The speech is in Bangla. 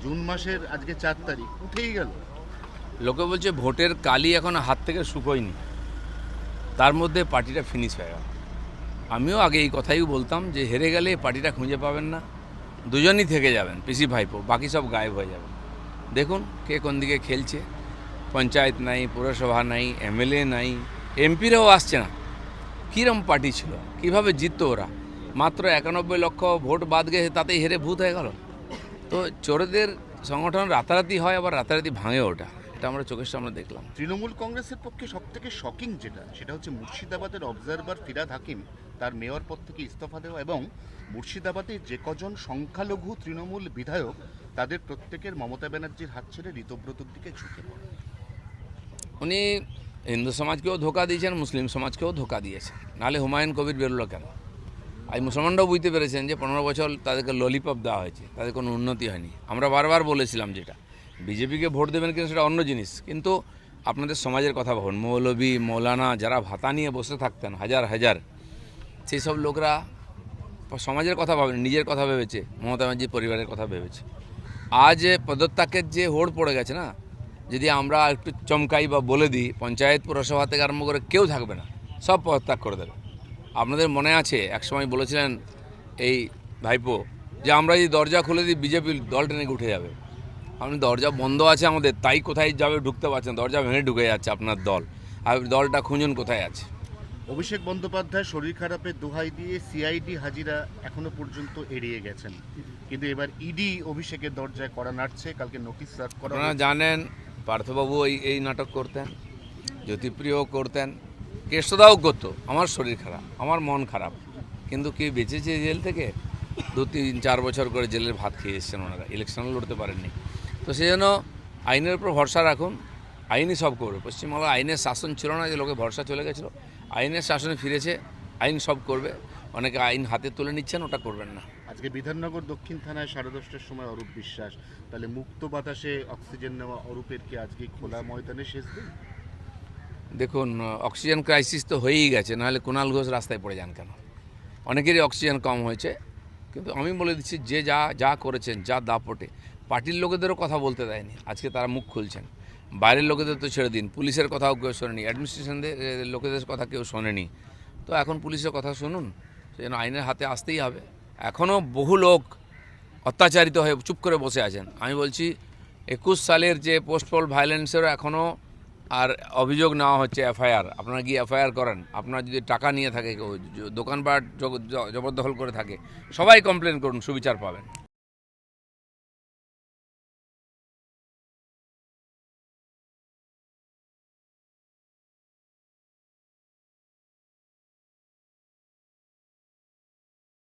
জুন মাসের আজকে 4 তারিখ উঠেই গেল। লোকে বলছে ভোটের কালি এখন হাত থেকে শুকোয়নি, তার মধ্যে পার্টিটা ফিনিশ হয়ে গেল। আমিও আগে এই কথাই বলতাম যে হেরে গেলে পার্টিটা খুঁজে পাবেন না, দুজনই থেকে যাবেন, পিসি ভাইপো, বাকি সব গায়েব হয়ে যাবে। দেখুন কে কোন দিকে খেলছে, পঞ্চায়েত নাই, পৌরসভা নাই, এমএলএ নাই, এমপিরাও আসছে না। কীরকম পার্টি ছিল, কিভাবে জিততো ওরা? মাত্র 91 লক্ষ ভোট বাদ গেছে, তাতেই হেরে ভূত হয়ে গেল। তো চোরদের সংগঠন রাতারাতি হয়, আবার রাতারাতি ভাঙে ওটা, এটা আমরা চোখের সামনে দেখলাম। তৃণমূল কংগ্রেসের পক্ষে সবথেকে শকিং সেটা হচ্ছে মুর্শিদাবাদের অবজারভার ফিরাদ হাকিম তার মেয়র পদ থেকে ইস্তফা দেওয়া, এবং মুর্শিদাবাদে যে কজন সংখ্যালঘু তৃণমূল বিধায়ক তাদের প্রত্যেকের মমতা ব্যানার্জির হাত ছেড়ে ঋতব্রতর দিকে ঝুঁকে পড়ে। উনি হিন্দু সমাজকেও ধোকা দিয়েছেন, মুসলিম সমাজকেও ধোকা দিয়েছেন, নাহলে হুমায়ুন কবির বেরোলো কেন? আজ মুসলমানরাও বুঝতে পেরেছেন যে 15 বছর তাদেরকে ললিপপ দেওয়া হয়েছে, তাদের কোনো উন্নতি হয়নি। আমরা বারবার বলেছিলাম যেটা বিজেপিকে ভোট দেবেন কিনা সেটা অন্য জিনিস, কিন্তু আপনাদের সমাজের কথা ভাবুন। মৌলবী মৌলানা যারা ভাতা নিয়ে বসে থাকতেন হাজার হাজার, সেই সব লোকরা সমাজের কথা ভাবেন, নিজের কথা ভেবেছে, মমতা ব্যানার্জির পরিবারের কথা ভেবেছে। আজ পদত্যাগের যে হোড় পড়ে গেছে না, যদি আমরা একটু চমকাই বা বলে দিই, পঞ্চায়েত পৌরসভা থেকে আরম্ভ করে কেউ থাকবে না, সব পদত্যাগ করে দেবে। আপনাদের মনে আছে একসময় বলেছিলেন এই ভাইপো যে আমরা যদি দরজা খুলে দিই বিজেপির দল টেনে উঠে যাবে। আপনি দরজা বন্ধ আছে আমাদের, তাই কোথায় যাবে ঢুকতে পারছেন, দরজা ভেঙে ঢুকে যাচ্ছে আপনার দল, আর দলটা খুঁজুন কোথায় আছে। অভিষেক বন্দ্যোপাধ্যায় শরীর খারাপের দোহাই দিয়ে সিআইডি হাজিরা এখনো পর্যন্ত এড়িয়ে গেছেন, কিন্তু এবার ইডি অভিষেকের দরজায় কড়া নাড়ছে। কালকে নোটিশ সার্ভ করা। আপনারা জানেন পার্থবাবু এই নাটক করতেন, জ্যোতিপ্রিয়ও করতেন, কেষ্টদাও করতো। আমার শরীর খারাপ, আমার মন খারাপ, কিন্তু কি বেঁচেছে জেল থেকে? 2-3-4 বছর করে জেলের ভাত খেয়ে এসছেন ওনারা, ইলেকশনও লড়তে পারেননি। তো সেই জন্য আইনের উপর ভরসা রাখুন, আইনই সব করবে। পশ্চিমবাংলায় আইনের শাসন ছিল না, যে লোকে ভরসা চলে গেছিলো, আইনের শাসনে ফিরেছে, আইন সব করবে। অনেকে আইন হাতে তুলে নিচ্ছেন, ওটা করবেন না। আজকে বিধাননগর দক্ষিণ থানায় 10:30টার সময় অরূপ বিশ্বাস, তাহলে মুক্ত বাতাসে অক্সিজেন নেওয়া অরূপের কি আজকে খোলা ময়দানে শেষ দিন? দেখুন, অক্সিজেন ক্রাইসিস তো হয়েই গেছে, নাহলে কুণাল ঘোষ রাস্তায় পড়ে যান কেন? অনেকেরই অক্সিজেন কম হয়েছে, কিন্তু আমি বলে দিচ্ছি যে যা করেছেন, যা দাপটে, পার্টির লোকেদেরও কথা বলতে দেয়নি। আজকে তারা মুখ খুলছেন। বাইরের লোকেদের তো ছেড়ে দিন, পুলিশের কথাও কেউ শোনেনি, অ্যাডমিনিস্ট্রেশনদের লোকেদের কথা কেউ শোনেনি। তো এখন পুলিশের কথা শুনুন, সেই জন্য আইনের হাতে আসতেই হবে। এখনও বহু লোক অত্যাচারিত হয়ে চুপ করে বসে আছেন। আমি বলছি 21 সালের যে পোস্ট পোল ভায়োলেন্সেরও এখনও আর অভিযোগ নেওয়া হচ্ছে, এফআইআর। আপনারা গিয়ে এফআইআর করেন। আপনার যদি টাকা নিয়ে থাকে, কেউ দোকানপাট জবরদখল করে থাকে, সবাই কমপ্লেন করুন, সুবিচার পাবেন।